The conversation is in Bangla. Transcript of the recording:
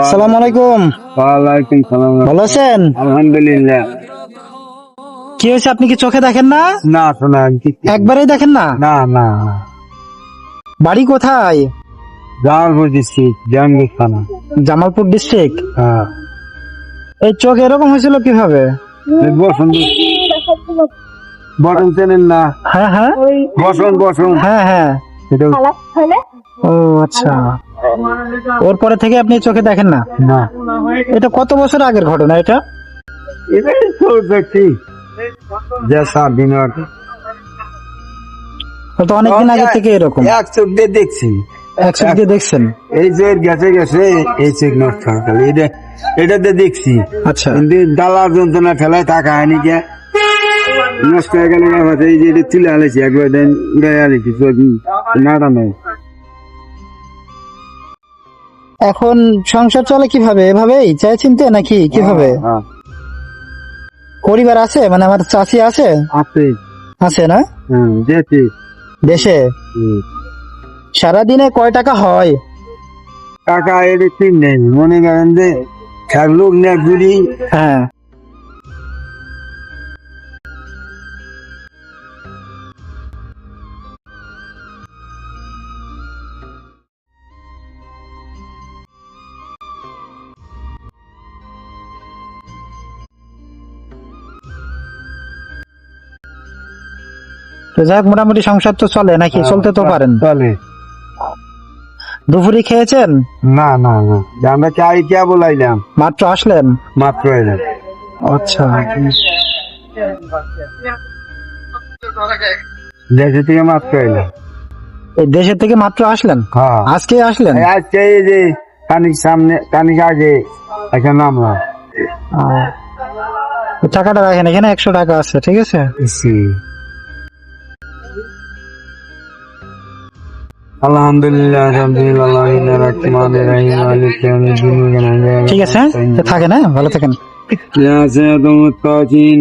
আসসালামু আলাইকুম। ওয়ালাইকুম সালাম। ভালো আছেন? আলহামদুলিল্লাহ। কি হয়েছে, আপনি কি চোখে দেখেন না? না শোনা একবারেই দেখেন না? না না বাড়ি কোথায়? জামালপুর ডিস্ট্রিক্ট জাহাঙ্গীর থানা। জামালপুর ডিস্ট্রিক্ট। হ্যাঁ এই চোখ এরকম হয়েছিল কিভাবে? বসুন বসুন চেনেন না? হ্যাঁ হ্যাঁ বসুন বসুন। হ্যাঁ হ্যাঁ। এটা ও আচ্ছা, ওর পরে থেকে আপনি চোখে দেখেন না? না এটা কত বছর আগের ঘটনা এটা? এটাই তো দেখছি যে 7 দিন আগে। তো অনেকদিন আগে থেকে এরকম? এক চোখ দিয়ে দেখছি। এক চোখ দিয়ে দেখছেন? এই যে গেছে গেছে এই চোখ নষ্ট হয়ে গেল, এটাতে দেখছি। আচ্ছা, কিন্তু ডালার যন্ত্রণা ঠেলায় টাকা হয়নি কে নষ্ট হয়ে গেল। এই যে এটা তুলে আলেছি একবার দেন উড়ে আলেছি নাড়া নেই। এখন সংসার চলে কিভাবে? এভাবেই চাই চিনতে নাকি কিভাবে? হ্যাঁ, পরিবার আছে, মানে আমার চাচি আছে? আছে। আছে না? যেতে দেশে? সারাদিনে কয় টাকা হয়? টাকা এটা ঠিক নেই, মনে করেন যে লোক নেক যদি হ্যাঁ, তো যাক, মোটামুটি সংসার তো চলে নাকি? চলতে তো পারেন? চলে। দুপুরে খেয়েছেন? না না না, আমরা চাই কে বলাইলাম, মাত্র আসলেন? মাত্র এলাম। আচ্ছা, দেশে থেকে মাত্র এলাম। এই দেশের থেকে মাত্র আসলেন? হ্যাঁ, আজকে আসলেন? আজকে এই যে কানিক সামনে কানিক আগে একটা নামলাম। টাকাটা রাখেন, এখানে 100 টাকা আছে, ঠিক আছে? আলহামদুলিল্লাহ ঠিক আছে, থাকেন, হ্যাঁ, ভালো থাকেন। রাহমানির রহিম।